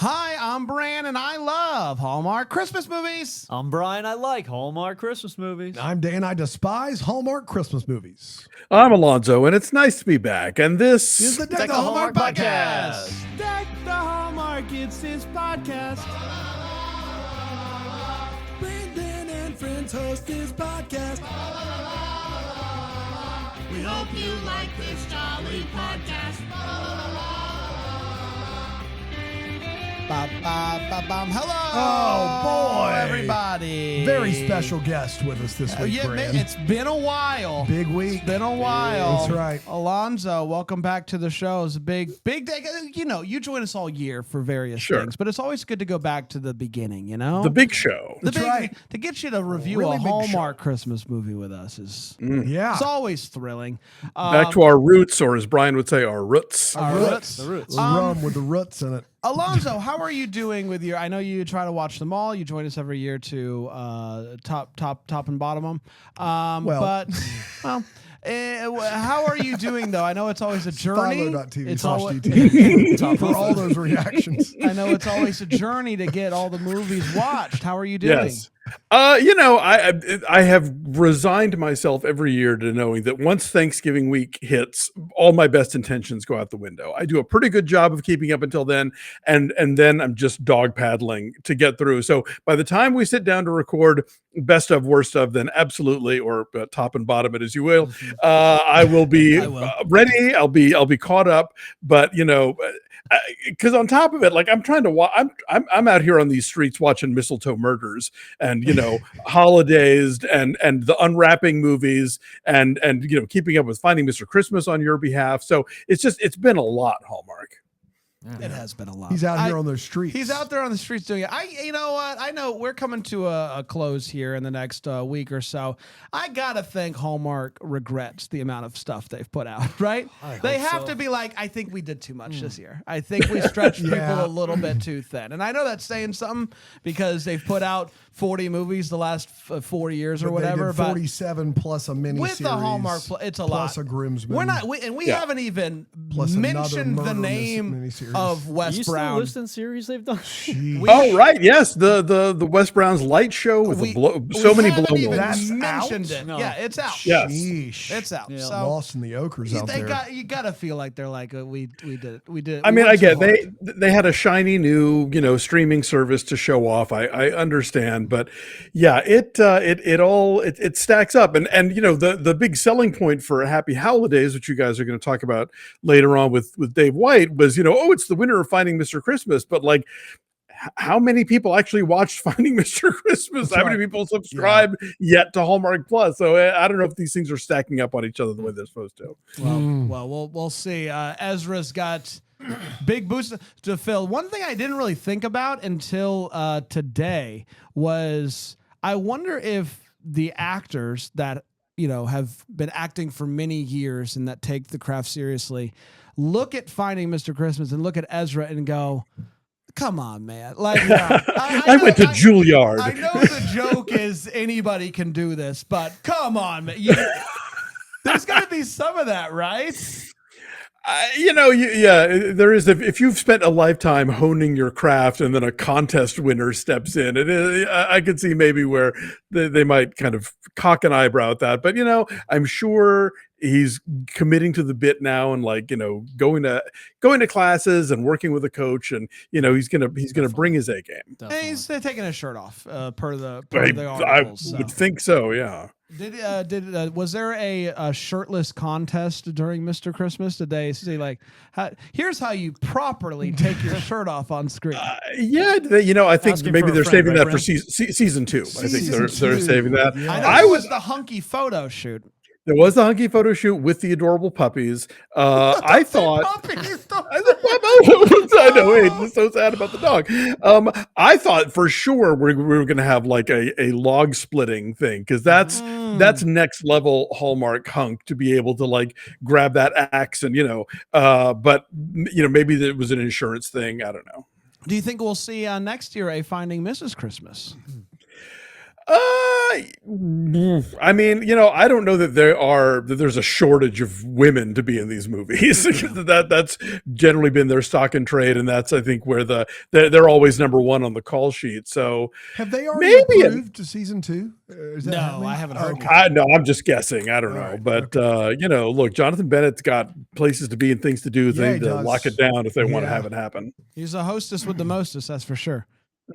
Hi, I'm Bran, and I love Hallmark Christmas movies. I'm Brian. I like Hallmark Christmas movies. I'm Dan. I despise Hallmark Christmas movies. I'm Alonso, and it's nice to be back. And this Is the Deck Deck the Hallmark podcast. Deck the Hallmark, it's his podcast. Brandon and friends host this podcast. We hope you like this jolly podcast. Hello. Oh, boy. Everybody. Very special guest with us this week, Yeah, Brand. it's been a while. Big week. It's been a while. That's right. Alonso, welcome back to the show. It's a big day. You know, you join us all year for various things, but it's always good to go back to the beginning, you know? the big show. The That's big, right. To get you to review Really a big Hallmark show. Christmas movie with us is Yeah. it's always thrilling. Back to our roots, or as Brian would say, our roots. Our roots. The roots. Rum with the roots in it. Alonso, how are you doing with your? I know you try to watch them all. You join us every year to top and bottom them. But how are you doing though? I know it's always a journey. Philo.tv It's slash always, DT for all those reactions. I know it's always a journey to get all the movies watched. How are you doing? Yes. I have resigned myself every year to knowing that once Thanksgiving week hits, all my best intentions go out the window. I do a pretty good job of keeping up until then, and then I'm just dog paddling to get through. So by the time we sit down to record best of, worst of, then absolutely, or top and bottom it as you will, I will be ready. I'll be caught up. But because on top of it, like I'm trying to I'm out here on these streets watching mistletoe murders and holidays and the unwrapping movies and keeping up with Finding Mr. Christmas on your behalf. So it's been a lot, Hallmark. It has been a lot. He's out here on those streets. He's out there on the streets doing it. You know what? I know we're coming to a close here in the next week or so. I gotta think Hallmark regrets the amount of stuff they've put out. Right? They have to be like, I think we did too much this year. I think we stretched people a little bit too thin. And I know that's saying something because they've put out 40 movies the last 4 years or But whatever. They did 47 plus a mini with series. the Hallmark, it's a plus lot. a Groomsman. We're not, we haven't even Plus another mentioned the murder name miniseries. of Wes You still Brown. listing series they've done? Jeez. Oh right, yes, the Wes Brown's Light Show with so many haven't blown even That's mentioned out? it. No. Yeah, it's out. Yes. Sheesh. It's out. Yeah. So Lost in the Ochres out there. you gotta feel like they're like we did it. We did it. I mean, I went too get hard. they had a shiny new streaming service to show off. I understand, but yeah, it stacks up, and the big selling point for Happy Holidays, which you guys are going to talk about later on with Dave White, was it's the winner of Finding Mr. Christmas, but like, how many people actually watched Finding Mr. Christmas? That's how many people subscribe yet to Hallmark Plus? So I don't know if these things are stacking up on each other the way they're supposed to. Well, we'll see. Ezra's got big boots to fill. One thing I didn't really think about until today was I wonder if the actors that have been acting for many years and that take the craft seriously look at Finding Mr. Christmas and look at Ezra and go, come on, man. Like, I went to Juilliard. I know the joke is anybody can do this, but come on, man. There's got to be some of that, right? There is. If you've spent a lifetime honing your craft and then a contest winner steps in, I could see maybe where they might kind of cock an eyebrow at that. But I'm sure he's committing to the bit now and going to classes and working with a coach, and he's gonna bring his A game. And he's taking his shirt off per the I articles. would think so. Yeah. Was there a shirtless contest during Mr. Christmas? Did they say here's how you properly take your shirt off on screen? I think Asking maybe for a they're friend, saving right, that for Brent? season 2. I think they're Season 2. saving that. Yeah. I know I it was was the hunky photo shoot. There was the hunky photo shoot with the adorable puppies. I thought. I know. Wait, I'm so sad about the dog. I thought for sure we were going to have like a log splitting thing, because that's next level Hallmark hunk to be able to grab that axe and but maybe it was an insurance thing. I don't know. Do you think we'll see next year a Finding Mrs. Christmas? I mean, I don't know that there's a shortage of women to be in these movies. That's generally been their stock and trade, and that's I think where they're always number one on the call sheet. So have they already approved to season 2? Is that No, happening? I haven't heard. No, I'm just guessing. I don't know, but look, Jonathan Bennett's got places to be and things to do. Yeah, They he need to does. lock it down if they want to Yeah. have it happen. He's a hostess with the mostest, that's for sure.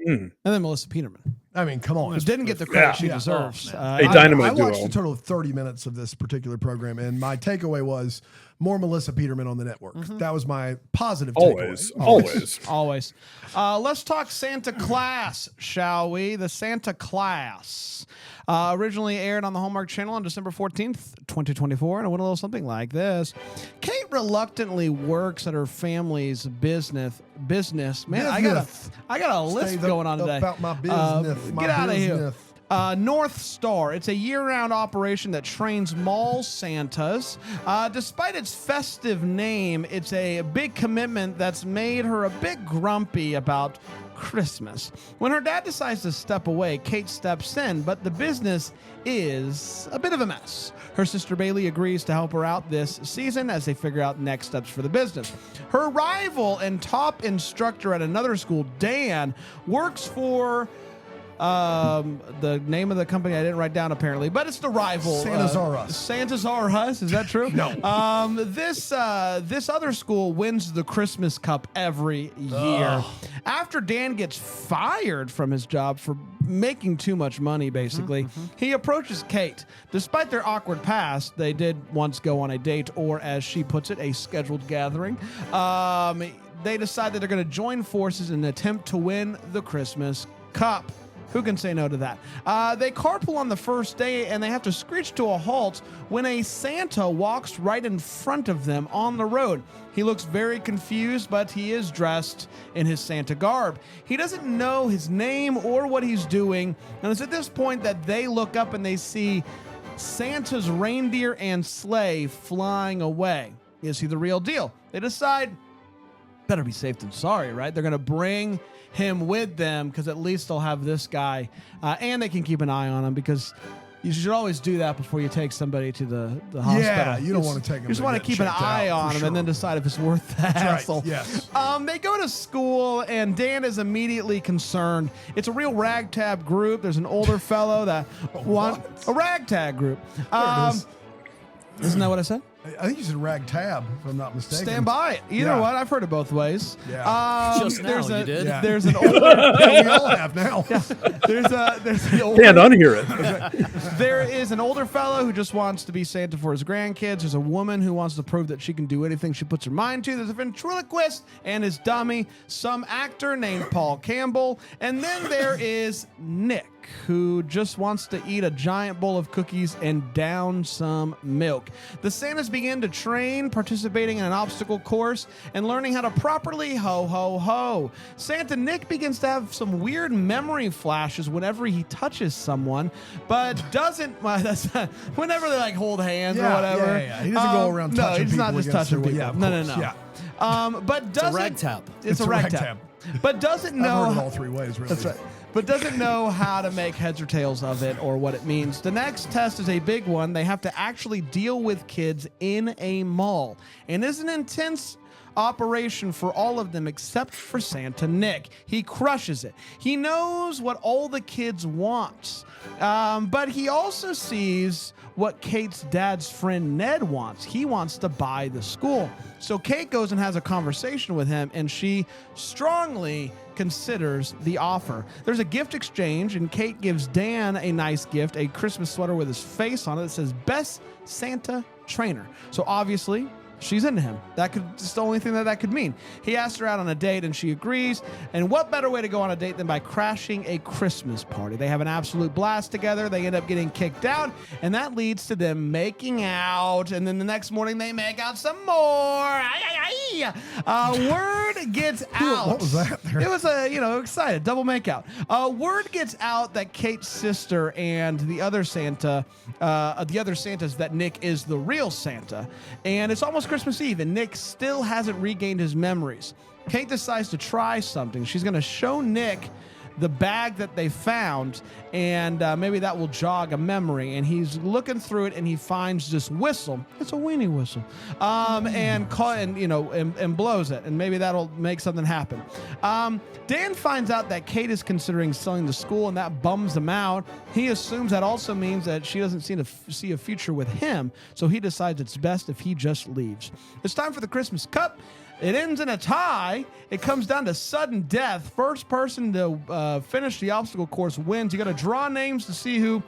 Mm. And then Melissa Peterman, I mean, come on. who didn't get the credit she Yeah. deserves. A dynamite I duo. watched a total of 30 minutes of this particular program, and my takeaway was more Melissa Peterman on the network. That was my positive Always, takeaway. always. Always. Let's talk Santa Claus, shall we? The Santa Claus. Originally aired on the Hallmark Channel on December 14th, 2024, and it went a little something like this. Kate reluctantly works at her family's business. Man, I got a list going on today. About my business. Get out of here. North Star. It's a year-round operation that trains mall Santas. Despite its festive name, it's a big commitment that's made her a bit grumpy about Christmas. When her dad decides to step away, Kate steps in, but the business is a bit of a mess. Her sister Bailey agrees to help her out this season as they figure out next steps for the business. Her rival and top instructor at another school, Dan, works for the name of the company I didn't write down apparently, but it's the rival. Santa's R Us. Santa's R Us, is that true? No. This other school wins the Christmas Cup every year. After Dan gets fired from his job for making too much money, basically, he approaches Kate. Despite their awkward past, they did once go on a date, or as she puts it, a scheduled gathering. They decide that they're going to join forces in an attempt to win the Christmas Cup. Who can say no to that? They carpool on the first day, and they have to screech to a halt when a Santa walks right in front of them on the road. He looks very confused, but he is dressed in his Santa garb. He doesn't know his name or what he's doing, and it's at this point that they look up and they see Santa's reindeer and sleigh flying away. Is he the real deal? They decide, better be safe than sorry, right? They're going to bring him with them because at least they'll have this guy and they can keep an eye on him, because you should always do that before you take somebody to the hospital. Yeah, you don't want to take them. You just want to keep an eye on him and then decide if it's worth the hassle. Right, yes. They go to school and Dan is immediately concerned. It's a real ragtag group. There's an older fellow that a ragtag group. There it is. Isn't that what I said? I think you said ragtab, if I'm not mistaken. Stand by it. Either Yeah. what, I've heard it both ways. Yeah. Just now you did. Yeah. There's an older. Yeah, we all have now. There's an older. Can't unhear it. There is an older fellow who just wants to be Santa for his grandkids. There's a woman who wants to prove that she can do anything she puts her mind to. There's a ventriloquist and his dummy, some actor named Paul Campbell, and then there is Nick, who just wants to eat a giant bowl of cookies and down some milk. The Santas begin to train, participating in an obstacle course and learning how to properly ho ho ho. Santa Nick begins to have some weird memory flashes whenever he touches someone, but doesn't whenever they like hold hands or whatever. Yeah. He doesn't go around no, touching he's people. not just against touching their will. people. Yeah, of no. course. Yeah. But doesn't ragtap. It's a ragtap. But doesn't know. I've heard it all three ways, really. That's right. But doesn't know how to make heads or tails of it or what it means. The next test is a big one. They have to actually deal with kids in a mall. And it's an intense operation for all of them except for Santa Nick. He crushes it. He knows what all the kids want. But he also sees what Kate's dad's friend Ned wants. He wants to buy the school. So Kate goes and has a conversation with him, and she strongly considers the offer. There's a gift exchange, and Kate gives Dan a nice gift, a Christmas sweater with his face on it that says Best Santa Trainer. So obviously, she's into him. It's the only thing that could mean. He asked her out on a date and she agrees. And what better way to go on a date than by crashing a Christmas party? They have an absolute blast together. They end up getting kicked out, and that leads to them making out. And then the next morning they make out some more. Word gets out. What was that there? It was excited double makeout. Word gets out that Kate's sister and the other Santas that Nick is the real Santa, and it's almost Christmas Eve, and Nick still hasn't regained his memories. Kate decides to try something. She's going to show Nick the bag that they found, and maybe that will jog a memory. And he's looking through it, and he finds this whistle. It's a weenie whistle, and blows it, and maybe that'll make something happen. Dan finds out that Kate is considering selling the school, and that bums him out. He assumes that also means that she doesn't seem to see a future with him, so he decides it's best if he just leaves. It's time for the Christmas Cup. It ends in a tie. It comes down to sudden death. First person to finish the obstacle course wins. You got to draw names to see who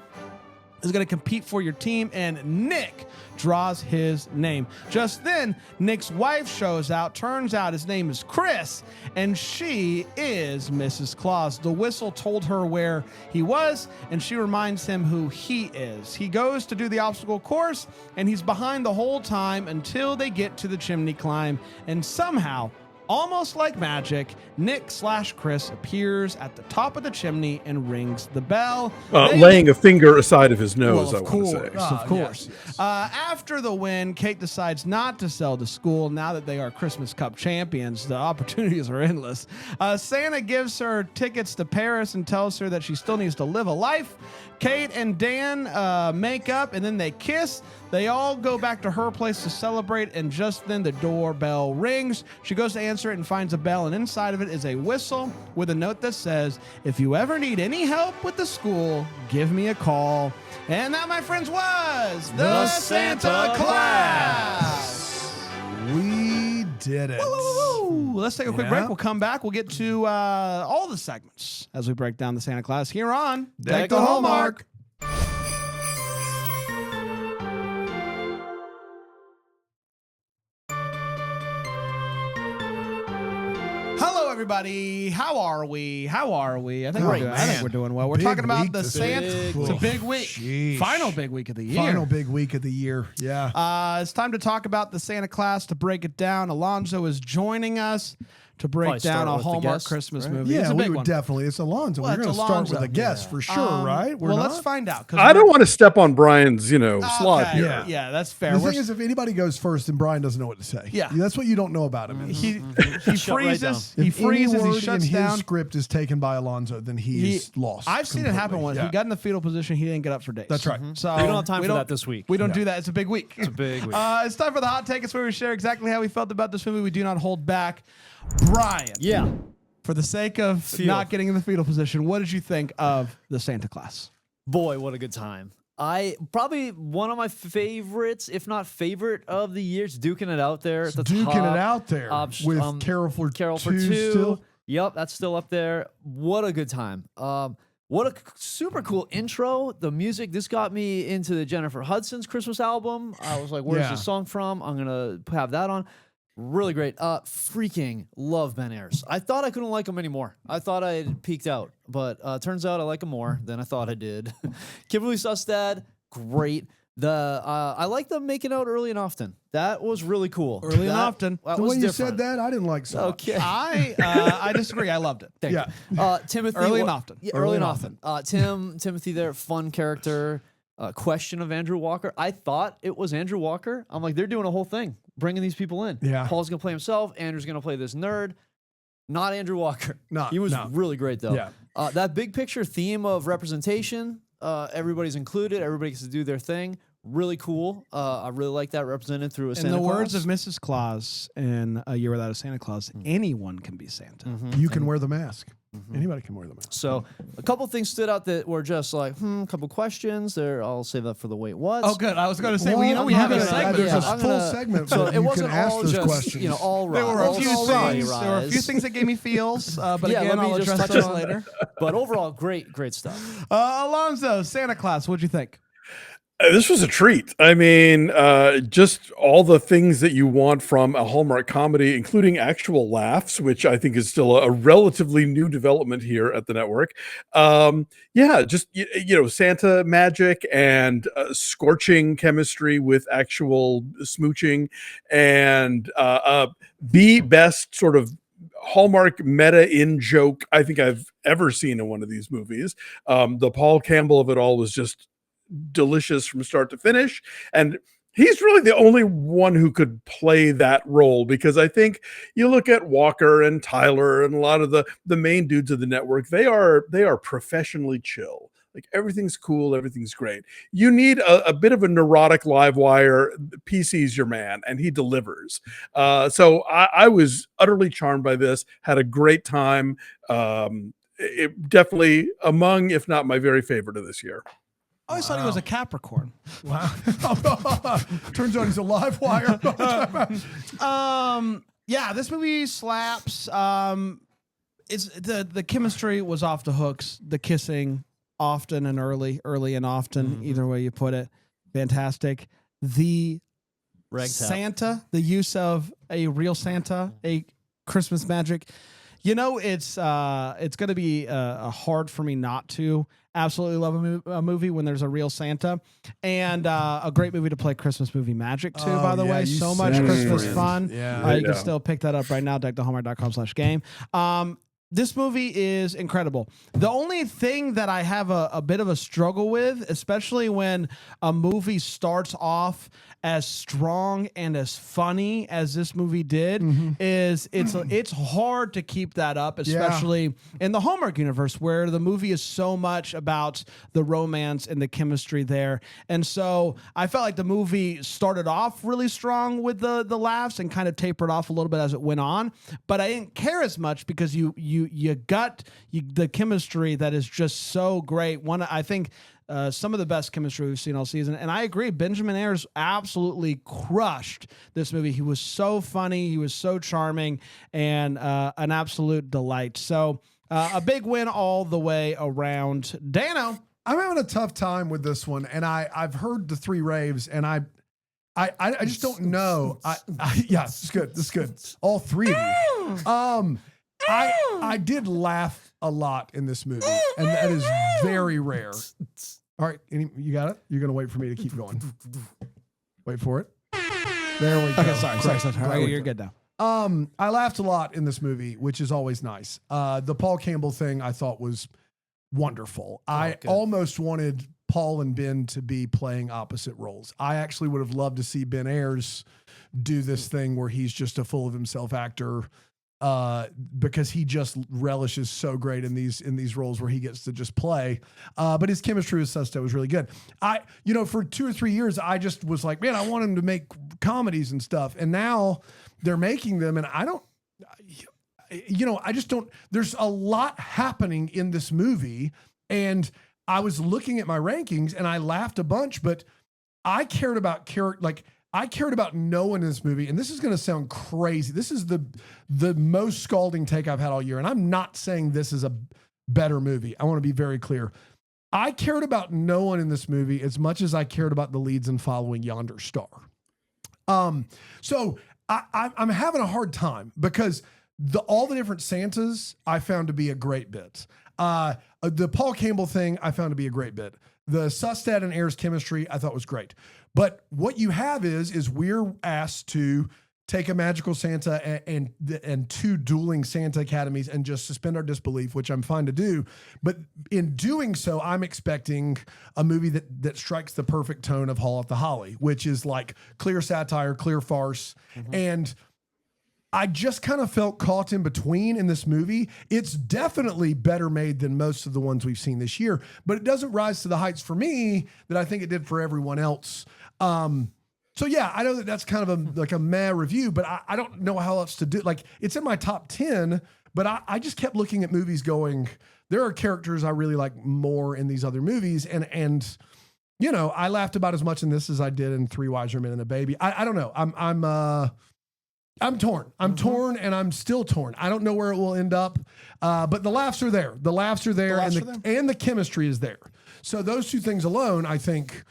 is going to compete for your team, and Nick draws his name. Just then, Nick's wife shows out. Turns out his name is Chris, and she is Mrs. Claus. The whistle told her where he was, and she reminds him who he is. He goes to do the obstacle course, and he's behind the whole time until they get to the chimney climb, and somehow, almost like magic, Nick/Chris appears at the top of the chimney and rings the bell. Laying a finger aside of his nose, Well, I want to say. of course. Yes. After the win, Kate decides not to sell the school. Now that they are Christmas Cup champions, the opportunities are endless. Santa gives her tickets to Paris and tells her that she still needs to live a life. Kate and Dan make up, and then they kiss. They all go back to her place to celebrate, and just then the doorbell rings. She goes to answer it and finds a bell, and inside of it is a whistle with a note that says, "If you ever need any help with the school, give me a call." And that, my friends, was the Santa Claus. We did it. Woo! Let's take a quick Yeah. break. We'll come back. We'll get to all the segments as we break down the Santa Claus here on Deck the Hallmark. Hello, everybody. How are we? I think, Great, I think man. we're doing well. We're Big talking about week the this Santa. week. It's a big week. Sheesh. Final big week of the year. Final big week of the year. Yeah. It's time to talk about the Santa Claus. To break it down, Alonso is joining us to break Probably down start a with the Hallmark guest, Christmas right? movie. It's Yeah, a we big would one. definitely. It's Alonso. Well, We're going it's to start with Alonso. a guest for sure, right? We're well, not? let's find out. I don't want to step on Brian's, slot Okay, here. yeah, that's fair. The We're thing is, if anybody goes first, then Brian doesn't know what to say. Yeah. That's what you don't know about him. he Shut right freezes. down. He If any freezes. word He shuts in down. his script is taken by Alonso, then he's lost. I've seen it happen completely. once. Yeah. He got in the fetal position. He didn't get up for days. That's right. So We don't have time for that this week. We don't do that. It's a big week. It's a big week. It's time for the hot take. It's where we share exactly how we felt about this movie. We do not hold back. Brian, Yeah. for the sake of not getting in the fetal position, what did you think of the Santa Claus? Boy, what a good time. Probably one of my favorites, if not favorite of the years, duking it out there at the Duking top. it out there with Carol for Carol for Two Two. still. Yep, that's still up there. What a good time. What a super cool intro. The music, this got me into the Jennifer Hudson's Christmas album. I was like, where's Yeah. this song from? I'm going to have that on. Really great. Freaking love Ben Ayers. I thought I couldn't like him anymore. I thought I had peaked out, but turns out I like him more than I thought I did. Kimberly Sustad, great. I like them making out early and often. That was really cool. Early and That- often. That The was way you different. said that, I didn't like so much. Okay. I disagree. I loved it. Thank Yeah. you. Timothy. Early and often. Yeah, early and often. Timothy there, fun character. Question of Andrew Walker. I thought it was Andrew Walker. I'm like, they're doing a whole thing, bringing these people in. Yeah. Paul's going to play himself. Andrew's going to play this nerd. Not Andrew Walker. He was no. really great, though. Yeah. That big picture theme of representation, everybody's included. Everybody gets to do their thing. Really cool. I really like that represented through a In Santa the Claus. words of Mrs. Claus in A Year Without a Santa Claus, anyone can be Santa. You can wear the mask. Anybody can wear the mask. So a couple things stood out that were just like, a couple questions there. I'll save that for the wait what. Oh, good. I was going to say, Well, we have a I'm gonna- segment. There's Yeah, a I'm full gonna- segment So where it you wasn't can ask all those just, questions. all There right. were a all few sorry, things. There were a few Rise. things that gave me feels, but Yeah, again, let me I'll just address touch those on- later. But overall, great stuff. Alonso, Santa Claus, what'd you think? This was a treat. I mean, just all the things that you want from a Hallmark comedy, including actual laughs, which I think is still a relatively new development here at the network. Yeah, just, Santa magic and scorching chemistry with actual smooching and the best sort of Hallmark meta in joke I think I've ever seen in one of these movies. The Paul Campbell of it all was just delicious from start to finish, and he's really the only one who could play that role, because I think you look at Walker and Tyler and a lot of the main dudes of the network, they are professionally chill. Like everything's cool, everything's great. You need a bit of a neurotic live wire. PC's your man, and he delivers. So I was utterly charmed by this. Had a great time. It definitely among, if not my very favorite of this year. I always thought he was a Capricorn. Wow. Turns out he's a live wire. Yeah, this movie slaps. It's the chemistry was off the hooks. The kissing often and early and often, either way you put it, fantastic. The Ragtop. Santa, the use of a real Santa, a Christmas magic. You know, it's going to be hard for me not to absolutely love a movie when there's a real Santa, and a great movie to play Christmas movie magic too. By the way, so much Christmas fun. Yeah, you can still pick that up right now. deckthehallmark.com/game. This movie is incredible. The only thing that I have a bit of a struggle with, especially when a movie starts off as strong and as funny as this movie did, is it's hard to keep that up, especially in the Hallmark universe, where the movie is so much about the romance and the chemistry there. And so I felt like the movie started off really strong with the laughs and kind of tapered off a little bit as it went on. But I didn't care as much because you got the chemistry that is just so great. I think some of the best chemistry we've seen all season. And I agree, Benjamin Ayres absolutely crushed this movie. He was so funny. He was so charming and an absolute delight. So a big win all the way around. Dano. I'm having a tough time with this one. And I've heard the three raves, and I just don't know. Yeah, this is good. This is good. All three of you. I did laugh a lot in this movie, and that is very rare. All right, you got it? You're going to wait for me to keep going. Wait for it. There we go. Okay, sorry. You're good now. I laughed a lot in this movie, which is always nice. The Paul Campbell thing I thought was wonderful. I almost wanted Paul and Ben to be playing opposite roles. I actually would have loved to see Ben Ayres do this thing where he's just a full of himself actor, because he just relishes so great in these roles where he gets to just play. But his chemistry with Susta was really good. For 2 or 3 years, I just was like, man, I want him to make comedies and stuff. And now they're making them, and I just don't, there's a lot happening in this movie. And I was looking at my rankings and I laughed a bunch, but I cared about I cared about no one in this movie, and this is going to sound crazy. This is the most scalding take I've had all year, and I'm not saying this is a better movie. I want to be very clear. I cared about no one in this movie as much as I cared about the leads in Following Yonder Star. So I'm having a hard time because all the different Santas I found to be a great bit. The Paul Campbell thing I found to be a great bit. The Sustad and Ayres chemistry I thought was great. But what you have is we're asked to take a magical Santa and 2 dueling Santa academies and just suspend our disbelief, which I'm fine to do. But in doing so, I'm expecting a movie that strikes the perfect tone of Hall at the Holly, which is like clear satire, clear farce. And I just kind of felt caught in between in this movie. It's definitely better made than most of the ones we've seen this year, but it doesn't rise to the heights for me that I think it did for everyone else. So yeah, I know that's kind of a meh review, but I don't know how else to do. Like, it's in my top 10, but I just kept looking at movies going, there are characters I really like more in these other movies. And I laughed about as much in this as I did in 3 Wiser Men and a Baby. I don't know. I'm torn. I'm torn, and I'm still torn. I don't know where it will end up, but the laughs are there. The laughs are there, and the chemistry is there. So those 2 things alone, I think,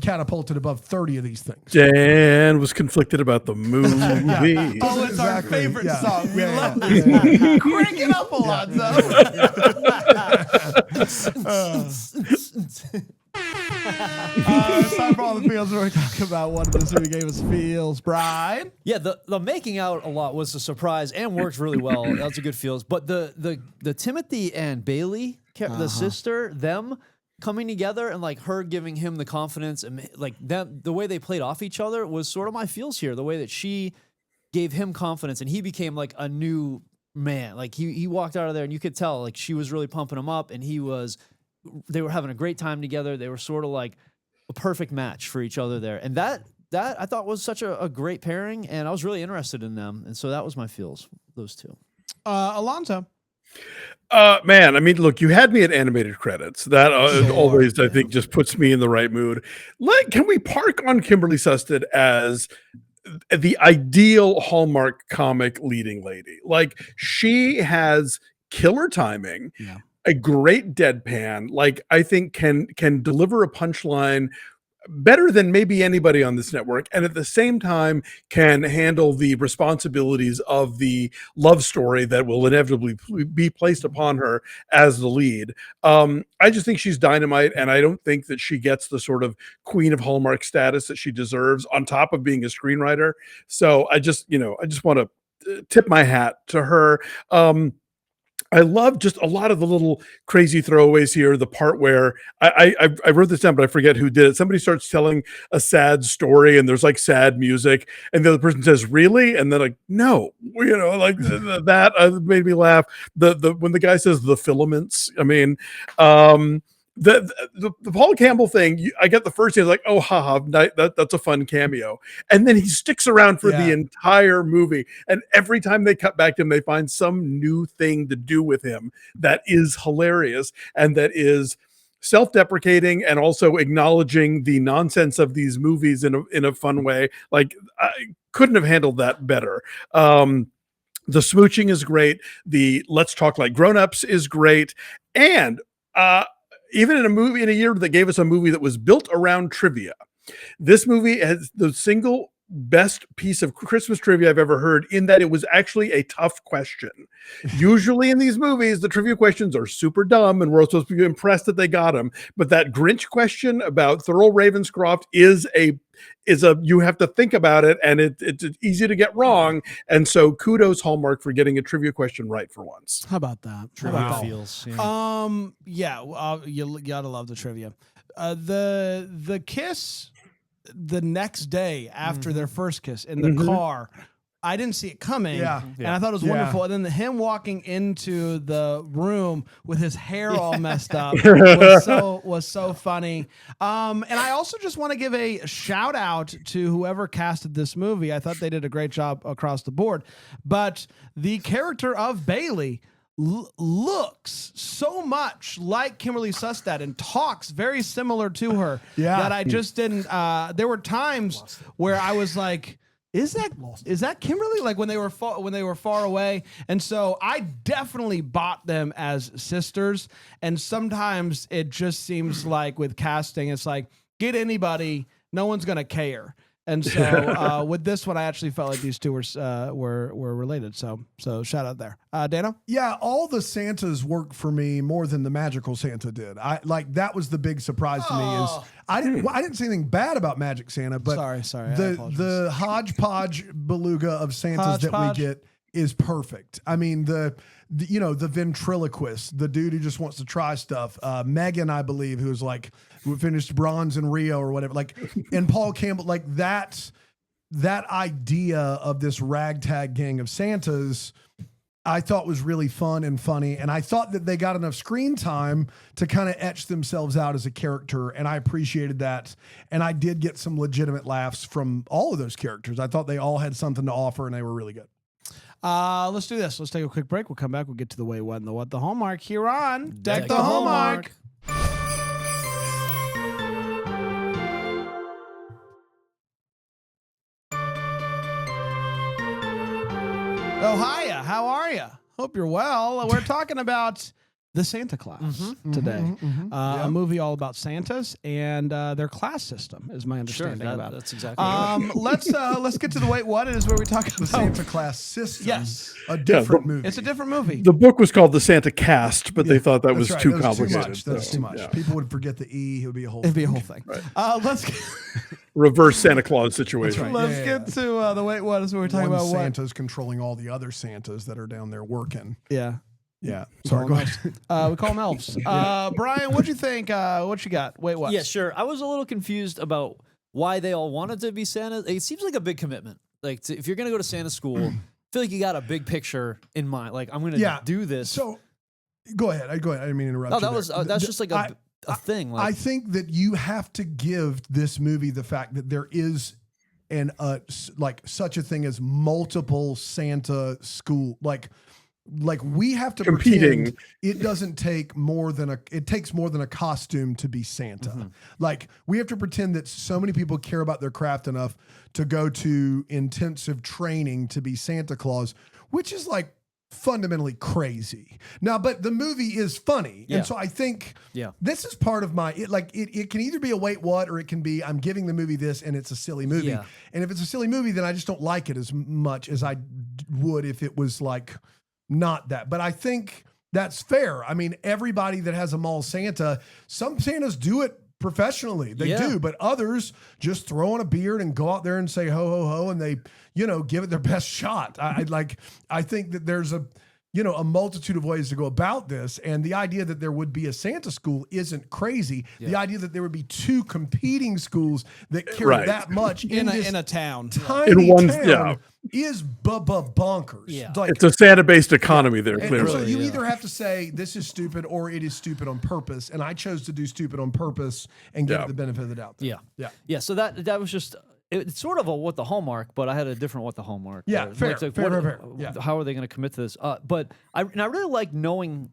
catapulted above 30 of these things. Dan was conflicted about the movie. Oh, it's our favorite song. We love this. Crank it up, Alonso. It's time for all the feels. We're talking about what this movie gave us feels. Brian? Yeah, the making out a lot was a surprise and worked really well. That's a good feels. But the Timothy and Bailey, the sister, them, coming together and like her giving him the confidence and like them, the way they played off each other was sort of my feels here. The way that she gave him confidence and he became like a new man. Like he walked out of there and you could tell like she was really pumping him up and they were having a great time together. They were sort of like a perfect match for each other there. And that I thought was such a great pairing and I was really interested in them. And so that was my feels, those two. Alonso. Man, I mean, look, you had me at animated credits. That always, I think, just puts me in the right mood. Can we park on Kimberly Susted as the ideal Hallmark comic leading lady? Like, she has killer timing, a great deadpan. Like, I think can deliver a punchline better than maybe anybody on this network, and at the same time can handle the responsibilities of the love story that will inevitably be placed upon her as the lead. I just think she's dynamite, and I don't think that she gets the sort of queen of Hallmark status that she deserves on top of being a screenwriter. So I just want to tip my hat to her. I love just a lot of the little crazy throwaways here. The part where I wrote this down, but I forget who did it. Somebody starts telling a sad story and there's like sad music and the other person says, really? And then like, no, like that made me laugh. When the guy says the filaments, I mean, the Paul Campbell thing, I get the first thing, like, oh, haha, that's a fun cameo. And then he sticks around for the entire movie. And every time they cut back to him, they find some new thing to do with him that is hilarious and that is self-deprecating and also acknowledging the nonsense of these movies in a fun way. Like, I couldn't have handled that better. The smooching is great. The let's talk like grown-ups is great. And even in a year that gave us a movie that was built around trivia, this movie has the single best piece of Christmas trivia I've ever heard, in that it was actually a tough question. Usually in these movies, the trivia questions are super dumb and we're supposed to be impressed that they got them. But that Grinch question about Thurl Ravenscroft is you have to think about it, and it's easy to get wrong. And so kudos Hallmark for getting a trivia question right for once. How about that? Feels. You gotta love the trivia. The kiss the next day after their first kiss in the car, I didn't see it coming, and I thought it was wonderful. And then him walking into the room with his hair all messed up was so funny. And I also just want to give a shout out to whoever casted this movie. I thought they did a great job across the board. But the character of Bailey looks so much like Kimberly Susted and talks very similar to her that I just didn't. There were times where I was like, is that Kimberly? Like when they were far away. And so I definitely bought them as sisters. And sometimes it just seems like with casting, it's like, get anybody, no one's gonna care. And so with this one, I actually felt like these two were related. So shout out there, Dano. Yeah, all the Santas worked for me more than the magical Santa did. That was the big surprise to me. Is I didn't say anything bad about Magic Santa, but sorry, the hodgepodge beluga of Santas that we get is perfect. I mean the ventriloquist, the dude who just wants to try stuff. Megan, I believe, who's like who finished bronze in Rio or whatever. Like, and Paul Campbell, like that idea of this ragtag gang of Santas, I thought was really fun and funny. And I thought that they got enough screen time to kind of etch themselves out as a character. And I appreciated that. And I did get some legitimate laughs from all of those characters. I thought they all had something to offer and they were really good. Let's do this. Let's take a quick break. We'll come back. We'll get to the way, what, and the what, the Hallmark here on Deck the Hallmark. Oh, hiya. How are you? Hope you're well. We're talking about The Santa Claus today. A movie all about Santas and their class system is my understanding about it. That's exactly right. Let's get to the wait what is where we talk about The Santa class system. Yes. A different movie. It's a different movie. The book was called The Santa Cast, but they thought that was That's right. too complicated. That's too much. Yeah. People would forget the E. It would be a whole It'd be a whole thing. Right. Let's get, Reverse Santa Claus situation. Right. let's get to the wait what is where we're talking One about what. Santa's controlling all the other Santas that are down there working. Yeah. Yeah. Sorry. Go ahead. We call them elves. Brian, what'd you think? What you got? Wait, what? Yeah, sure. I was a little confused about why they all wanted to be Santa. It seems like a big commitment. Like, if you're going to go to Santa school, I feel like you got a big picture in mind. Like, I'm going to do this. So go ahead. Go ahead. I didn't mean to interrupt. Oh, you that there. was that's just like a thing. Like, I think that you have to give this movie the fact that there is like such a thing as multiple Santa school. Like we have to Competing. pretend it doesn't take more than it takes more than a costume to be Santa. Mm-hmm. Like we have to pretend that so many people care about their craft enough to go to intensive training to be Santa Claus, which is like fundamentally crazy. Now, but the movie is funny. Yeah. And so I think Yeah. this is part of my, it can either be a wait what, or it can be, I'm giving the movie this and it's a silly movie. Yeah. And if it's a silly movie, then I just don't like it as much as I would if it was like not that. But I think that's fair. I mean, everybody that has a mall Santa, some Santas do it professionally. They do, but others just throw on a beard and go out there and say ho, ho, ho, and they, give it their best shot. I think that there's a multitude of ways to go about this. And the idea that there would be a Santa school isn't crazy. The idea that there would be two competing schools that care that much in a town. tiny In one- town is bonkers. Yeah. Like, It's a Santa-based economy there, and clearly. so you either have to say this is stupid or it is stupid on purpose. And I chose to do stupid on purpose and give it the benefit of the doubt. Yeah. So that was just it's sort of a what the Hallmark, but I had a different what the Hallmark. Yeah, fair. Yeah. How are they going to commit to this? But I really like knowing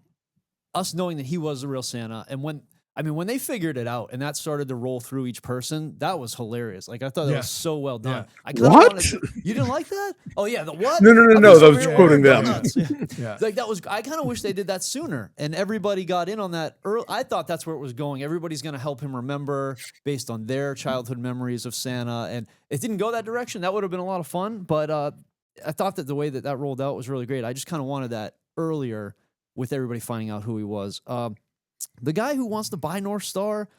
that he was the real Santa, and when they figured it out and that started to roll through each person, that was hilarious. Like I thought that was so well done. Yeah. I kinda What? You didn't like that? Oh yeah, the what? No. Okay, That so was we're quoting them. nuts. Yeah. Like that was. I kind of wish they did that sooner, and everybody got in on that. I thought that's where it was going. Everybody's going to help him remember based on their childhood memories of Santa, and it didn't go that direction. That would have been a lot of fun, but I thought that the way that rolled out was really great. I just kind of wanted that earlier with everybody finding out who he was. The guy who wants to buy North Star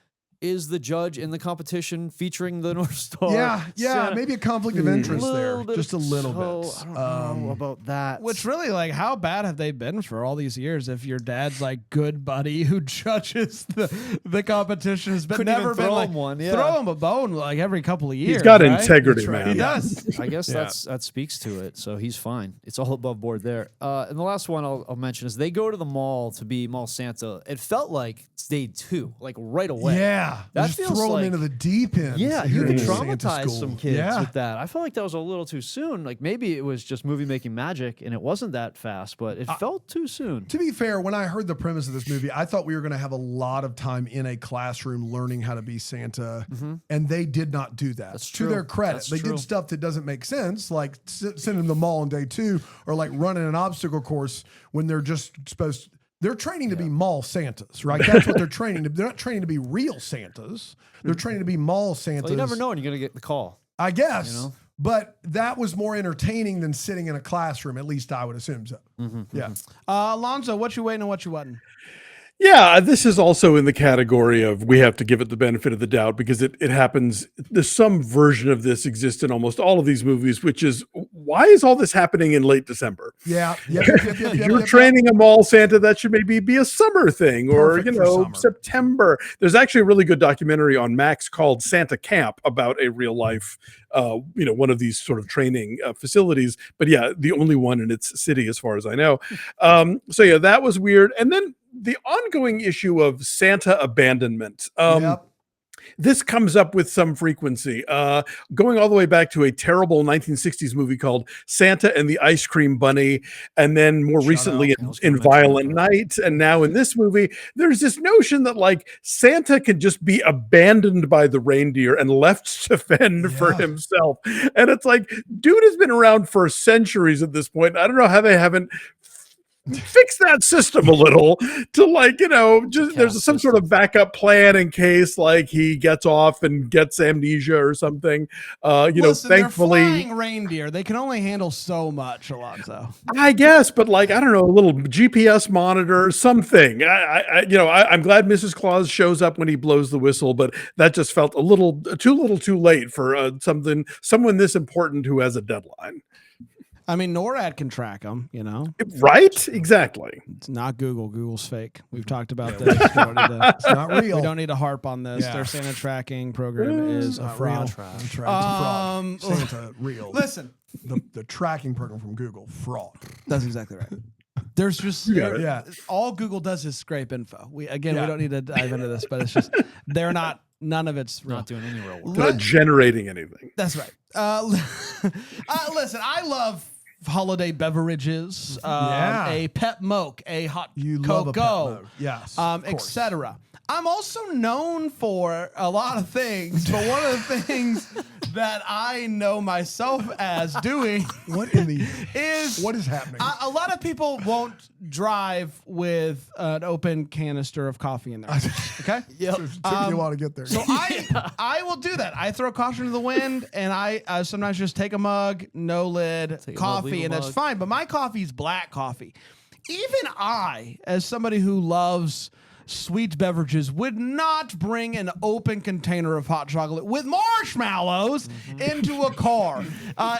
is the judge in the competition featuring the North Star. Yeah, Santa. maybe a conflict of interest there, Bit just a of little toe. bit. I don't know about that. Which really, like, how bad have they been for all these years? If your dad's like good buddy who judges the competition has been Couldn't even never been throw like him one, yeah. throw him a bone like every couple of years. He's got right? integrity, That's right. man. He does. I guess that speaks to it. So he's fine. It's all above board there. And the last one I'll mention is they go to the mall to be Mall Santa. It felt like day 2, like right away. Yeah, That just feels throw like- them into the deep end. Yeah, you here can in Santa traumatize school. some kids Yeah. with that. I felt like that was a little too soon. Like maybe it was just movie making magic and it wasn't that fast, but it felt too soon. To be fair, when I heard the premise of this movie, I thought we were going to have a lot of time in a classroom learning how to be Santa, and they did not do that. That's To true. their credit, That's they true. did stuff that doesn't make sense, like sending them to the mall on day 2, or like running an obstacle course when they're just supposed. They're training to be mall Santas, right? That's what they're training to. They're not training to be real Santas. They're training to be mall Santas. Well, you never know when you're going to get the call. I guess. You know? But that was more entertaining than sitting in a classroom. At least I would assume so. Yeah. Alonso, what you waiting and what you wasn't? Yeah, this is also in the category of we have to give it the benefit of the doubt because it happens. There's some version of this exists in almost all of these movies, which is why is all this happening in late December? Yeah. You're training a mall Santa, that should maybe be a summer thing or, Perfect for summer. September. There's actually a really good documentary on Max called Santa Camp about a real life, one of these sort of training facilities. But yeah, the only one in its city, as far as I know. So yeah, that was weird. And then the ongoing issue of Santa abandonment. This comes up with some frequency, going all the way back to a terrible 1960s movie called Santa and the Ice Cream Bunny, and then more recently in Violent Night, and now in this movie, there's this notion that like Santa can just be abandoned by the reindeer and left to fend for himself. And it's like, dude has been around for centuries at this point. I don't know how they haven't fix that system a little to just there's some sort of backup plan in case like he gets off and gets amnesia or something. Listen, Thankfully, they're flying reindeer. They can only handle so much, Alonso. I guess, but like I don't know, a little GPS monitor, something. I'm glad Mrs. Claus shows up when he blows the whistle, but that just felt a little too late for someone this important who has a deadline. I mean, NORAD can track them, Right? Exactly. It's not Google. Google's fake. We've talked about this. We don't need to, It's not real. we don't need to harp on this. Yeah. Their Santa tracking program is a Not fraud. real. It's fraud. Santa, real. Listen, The tracking program from Google, fraud. that's exactly right. There's just Yeah. all Google does is scrape info. We Yeah. don't need to dive into this, but it's just none of it's real. Not doing any real work. Not generating anything. That's right. Listen, I love holiday beverages, Yeah. a pet moke, a hot You love a pet cocoa, mode. Yes, of course. etc. I'm also known for a lot of things, but one of the things that I know myself as doing What in the is what is happening? a lot of people won't drive with an open canister of coffee in there. Okay? It took me a while to get there. So I will do that. I throw caution to the wind, and I sometimes just take a mug, no lid, a mug, leave coffee, a and that's mug. fine. But my coffee is black coffee. Even I, as somebody who loves sweet beverages, would not bring an open container of hot chocolate with marshmallows into a car.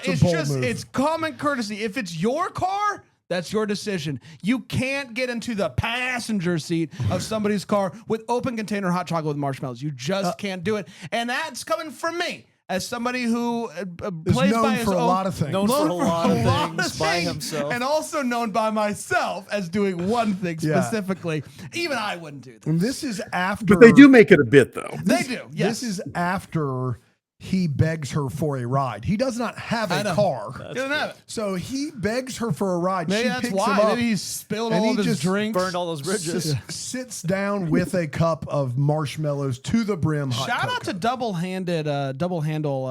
It's bold just move. it's common courtesy. If it's your car, that's your decision. You can't get into the passenger seat of somebody's car with open container hot chocolate with marshmallows. You just can't do it. And that's coming from me as somebody who is plays known by his for a own, lot of things. Known for a lot of lot things by himself. and also known by myself as doing one thing Yeah. specifically. Even I wouldn't do that. And this is after. But they do make it a bit, though. They do. Yes. This is after he begs her for a ride. He does not have I a know. car. Doesn't have it. So he begs her for a ride. Maybe she that's picks why. him up, Maybe he spilled and all he of his just drinks. Burned all those bridges. sits down with a cup of marshmallows to the brim. Hot Shout out cocoa. to double handle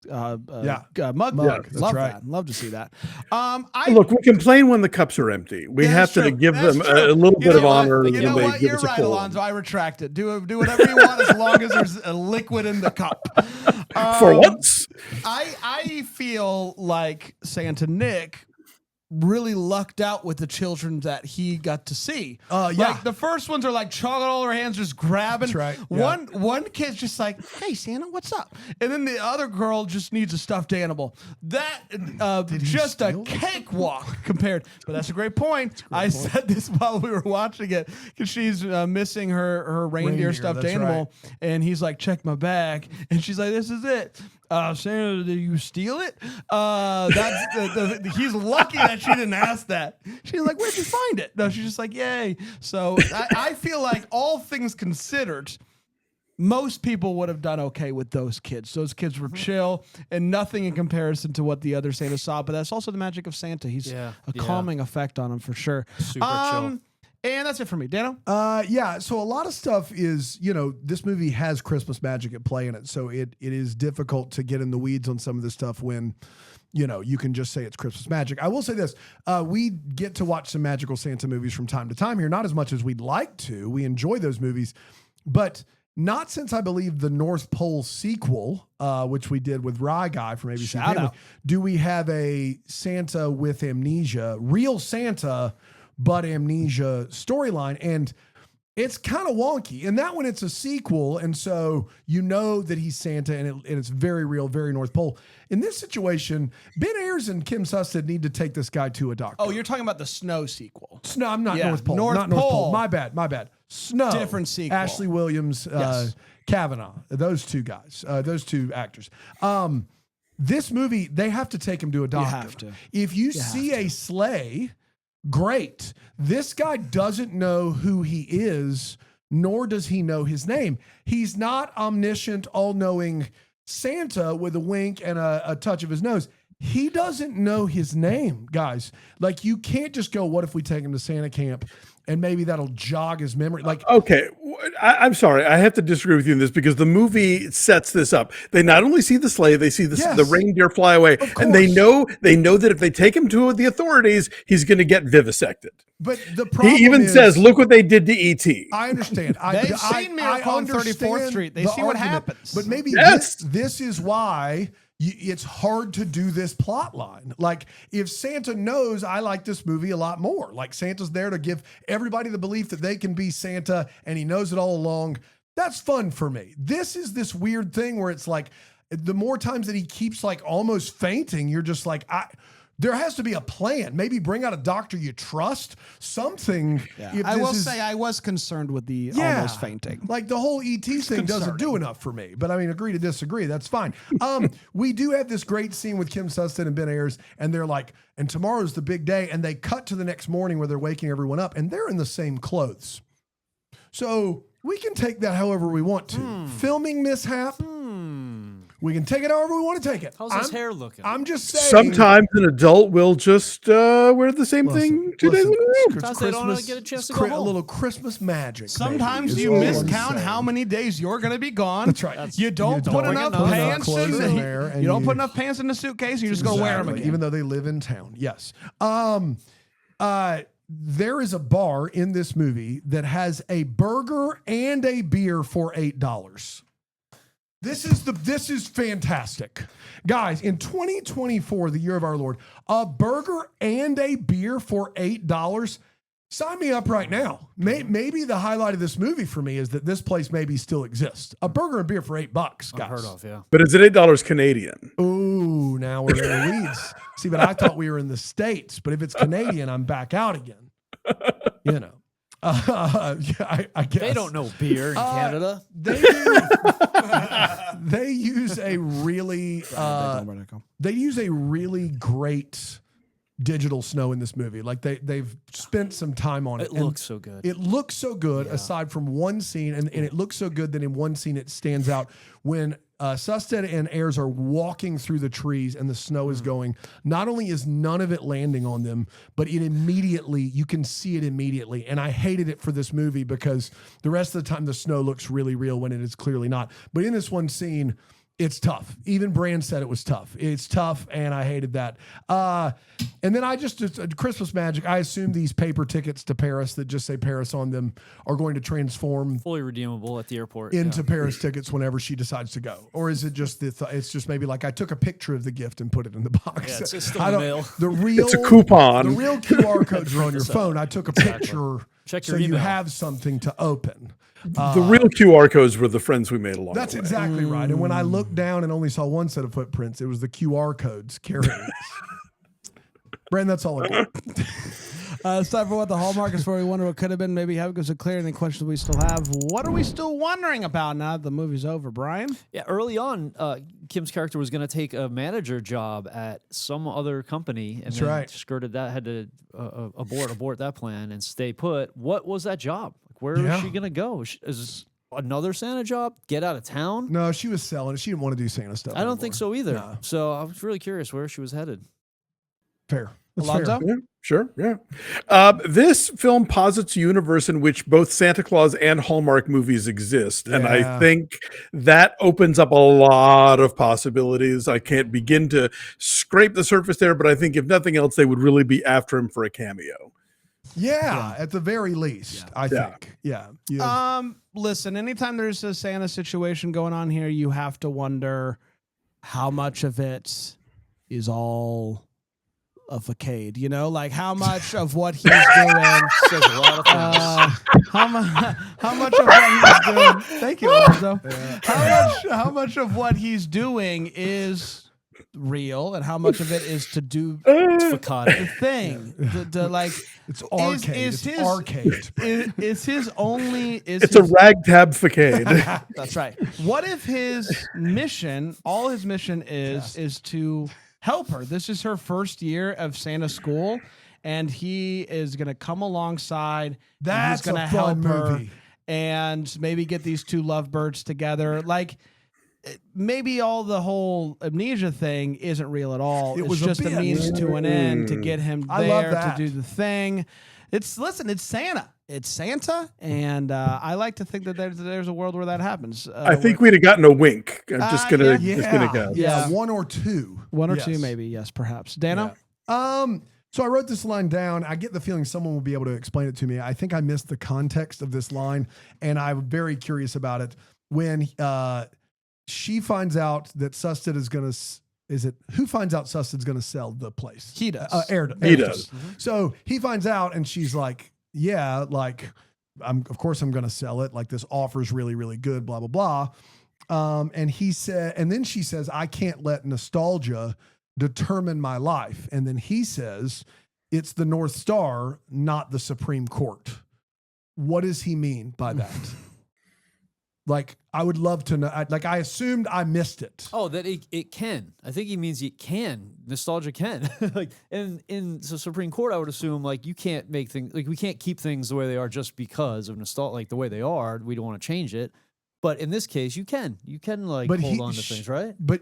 mug. Mug, that's Love right. that. Love to see that. Look, we complain when the cups are empty. We have That's to true. give That's them true. a little You bit know of what? honor You when know they what? give You're us a right, full Alonso. I retract it. Do whatever you want as long as there's a liquid in the cup. For once. I feel like Santa Nick really lucked out with the children that he got to see. Yeah. Like the first ones are like chocolate all their hands, just grabbing. That's right, yeah. One kid's just like, "Hey Santa, what's up?" And then the other girl just needs a stuffed animal. That just a steal that? cakewalk compared. But that's a great point. I said this while we were watching it because she's missing her reindeer stuffed that's animal, and he's like, "Check my bag," and she's like, "This is it." Santa, did you steal it? He's lucky that she didn't ask that. She's like, "Where'd you find it?" No, she's just like, "Yay!" So I feel like all things considered, most people would have done okay with those kids. Those kids were chill and nothing in comparison to what the other Santa saw. But that's also the magic of Santa. He's a calming effect on him for sure. Super chill. And that's it for me, Dano. Yeah, so a lot of stuff is, this movie has Christmas magic at play in it. So it is difficult to get in the weeds on some of this stuff when, you can just say it's Christmas magic. I will say this. We get to watch some magical Santa movies from time to time here. Not as much as we'd like to. We enjoy those movies. But not since, I believe, the North Pole sequel, which we did with Rye Guy from ABC Shout Family, out. do we have a Santa with amnesia, real Santa but amnesia storyline. And it's kind of wonky. In that one, it's a sequel. And so you know that he's Santa and it's very real, very North Pole. In this situation, Ben Ayers and Kim Susted need to take this guy to a doctor. Oh, you're talking about the Snow sequel. No, I'm not Yeah, North Pole. North Not North Pole. Pole. My bad. Snow. Different sequel. Ashley Williams, Yes. Kavanaugh. Those two guys. Those two actors. This movie, they have to take him to a doctor. have to. If you see a sleigh, great. This guy doesn't know who he is, nor does he know his name. He's not omniscient, all-knowing Santa with a wink and a touch of his nose. He doesn't know his name, guys. Like, you can't just go, what if we take him to Santa camp and maybe that'll jog his memory? Like, Okay, I'm sorry. I have to disagree with you in this because the movie sets this up. They not only see the sleigh, they see Yes. the reindeer fly away, and they know that if they take him to the authorities, he's going to get vivisected. but the problem He even is, says, "Look what they did to ET." I understand. They've seen Miracle on 34th understand Street. They the see what argument, happens. But maybe Yes. this is why it's hard to do this plot line. Like, if Santa knows, I like this movie a lot more. Like, Santa's there to give everybody the belief that they can be Santa and he knows it all along. That's fun for me. This is this weird thing where it's like, the more times that he keeps like almost fainting, you're just like, there has to be a plan. Maybe bring out a doctor you trust. Something. Yeah. If I this will is- say I was concerned with the Yeah. almost fainting. Like the whole ET thing doesn't do enough for me. But I mean, agree to disagree. That's fine. We do have this great scene with Kim Susted and Ben Ayers, and they're like, and tomorrow's the big day. And they cut to the next morning where they're waking everyone up, and they're in the same clothes. So we can take that however we want to. Filming mishap. We can take it however we want to take it. How's his hair looking? I'm just saying. Sometimes an adult will just wear the same thing 2 days in a row. it's Sometimes they don't get a chance to it's go a home. little Christmas magic. Sometimes maybe, you is all I'm miscount saying. how many days you're going to be gone. That's right. You don't You put don't enough put enough pants clothes in there, and you don't you- put enough pants in the suitcase. You're just going to wear them Exactly, again. even though they live in town. Yes. There is a bar in this movie that has a burger and a beer for $8. This is fantastic. Guys, in 2024, the year of our Lord, a burger and a beer for $8. Sign me up right now. Maybe the highlight of this movie for me is that this place maybe still exists. A burger and beer for $8, guys. Unheard of, yeah. But is it $8 Canadian? Ooh, now we're in the weeds. See, but I thought we were in the States. But if it's Canadian, I'm back out again. You know. Yeah, I guess. They don't know beer in Canada. They do. They use a really great digital snow in this movie. Like they've spent some time on it. It And looks so good. It looks so good aside from one scene, and it looks so good that in one scene it stands out when Susted and Ayers are walking through the trees and the snow is going. Not only is none of it landing on them, but you can see it immediately. And I hated it for this movie because the rest of the time the snow looks really real when it is clearly not. But in this one scene, it's tough. Even Brand said it was tough. It's tough, and I hated that. And then I just Christmas magic. I assume these paper tickets to Paris that just say Paris on them are going to transform Fully redeemable at the airport. into Paris tickets whenever she decides to go, or is it just it's just maybe like I took a picture of the gift and put it in the box? Yeah, it's still I don't- mail. The real It's a coupon. The real QR codes are on your phone. I took a picture Check so your you email. have something to open. The real QR codes were the friends we made along That's the way. exactly right. And when I looked down and only saw one set of footprints, it was the QR codes carrying it. Brand, that's all I got. It's time for what the Hallmark is for. We wonder what could have been. Maybe have us a clear any questions we still have. What are we still wondering about now that the movie's over, Brian? Yeah, early on, Kim's character was going to take a manager job at some other company, and then right. skirted that, had to abort that plan and stay put. What was that job? Like, where Yeah. is she going to go? Is another Santa job? Get out of town? No, she was selling it. She didn't want to do Santa stuff. I don't think so either. No. So I was really curious where she was headed. Fair. That's Alonso? fair. Yeah, sure, yeah. This film posits a universe in which both Santa Claus and Hallmark movies exist. And Yeah. I think that opens up a lot of possibilities. I can't begin to scrape the surface there, but I think if nothing else, they would really be after him for a cameo. Yeah, at the very least, I Yeah. think. Yeah. Listen, anytime there's a Santa situation going on here, you have to wonder how much of it is all a facade, you know, like how much of what he's doing Says a lot of things. how much of what he's doing thank you, Alonso. How much of what he's doing is real and how much of it is to do It's facade. the thing the like It's arcade. is It's his- arcade. is his only is It's a his, ragtag facade. that's right. What if his mission, all his mission is to help her? This is her first year of Santa school, and he is going to come alongside. That's and a he's gonna fun help her movie. and maybe get these two lovebirds together. Like maybe all the whole amnesia thing isn't real at all. It It's was a just a bit. means to an end to get him I love there to that. do the thing. It's Santa. It's Santa, and I like to think that there's a world where that happens. I think we'd have gotten a wink. I'm just gonna yeah. just gonna guess. Yeah, one or two. one or Yes. two, maybe. Yes, perhaps. Dano. So I wrote this line down. I get the feeling someone will be able to explain it to me. I think I missed the context of this line, and I'm very curious about it. When she finds out that Susted is going to, who finds out Susted's going to sell the place? He does. Air He does. So he finds out, and she's like, yeah, like, of course I'm going to sell it. Like, this offer's really, really good, blah, blah, blah. And then she says, I can't let nostalgia determine my life. And then he says, it's the North Star, not the Supreme Court. What does he mean by that? Like, I would love to know. I assumed I missed it. Oh, that it can. I think he means it can. Nostalgia can. Like in the Supreme Court, I would assume like you can't make things like we can't keep things the way they are just because of nostalgia. Like the way they are, we don't want to change it. But in this case, you can. You can like hold on to things, right? But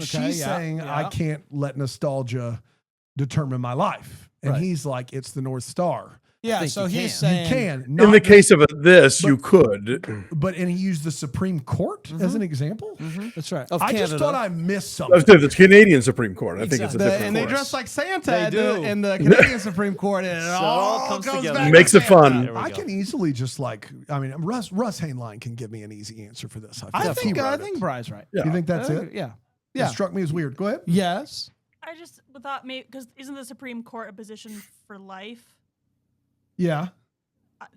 she's saying I can't let nostalgia determine my life, and he's like, it's the North Star. Yeah, so he's saying you can. In the case of this, you could. But and he used the Supreme Court as an example. that's right. I just thought I missed I was something. the Canadian Supreme Court. I think it's a different And they court. dress like Santa They in the do. Canadian Supreme Court, and it So all comes goes together. back to Makes it Santa. fun. There we I go. can easily just Russ Hainline can give me an easy answer for this. I he think wrote it. Bry's right. Yeah. You think that's it? Yeah. It struck me as weird. Go ahead. Yes. I just thought maybe because isn't the Supreme Court a position for life? Yeah.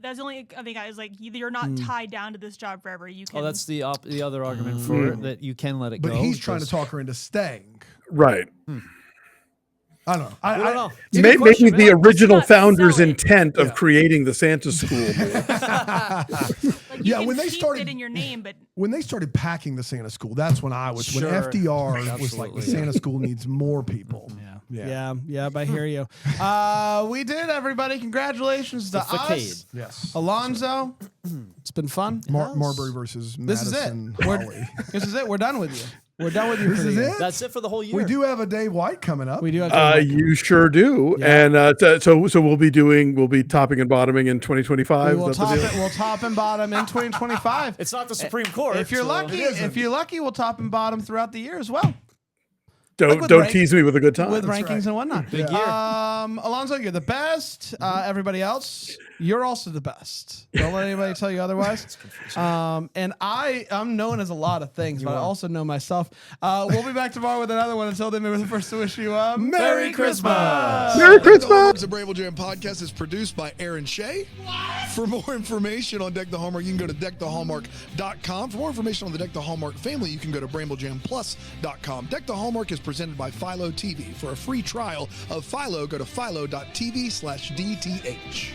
That's the only I think I was like you're not tied down to this job forever. You can. Oh, that's the other argument for it, that you can let it But go. he's trying to because- talk her into staying. Right. I don't know. I don't know. It's a good Maybe question, the man. original not founder's selling. intent of Yeah. creating the Santa School. like, you Yeah, can when they keep started- it in your name, but When they started packing the Santa School, that's when I was, when Sure. FDR was like, the Absolutely. Santa School needs more people. Yeah, I hear you. We did, everybody. Congratulations to facade. us. Yes. Alonso. It's been fun. Marbury versus This is it. Madison We're- Holly. This is it. We're done with you. We're done with you. This for the is year. it? That's it for the whole year. We do have a Dave White coming up. We do have to You sure do. Yeah. And so we'll be topping and bottoming in 2025. we will Is that the top deal? it. We'll top and bottom in 2025. It's not the Supreme Court. If you're so- lucky, we'll top and bottom throughout the year as well. Don't with don't rank- tease me with a good time. With rankings and whatnot. Big year. Alonso, you're the best. Everybody else, you're also the best. Don't let anybody tell you otherwise. And I'm known as a lot of things, but I also know myself. We'll be back tomorrow with another one. Until then, we're the first to wish you a Merry Christmas. Merry The Christmas. Hallmark's a Bramble Jam podcast is produced by Aaron Shea. For more information on Deck the Hallmark, you can go to deckthehallmark.com. For more information on the Deck the Hallmark family, you can go to bramblejamplus.com. Deck the Hallmark is presented by Philo TV. For a free trial of Philo, go to philo.tv/DTH.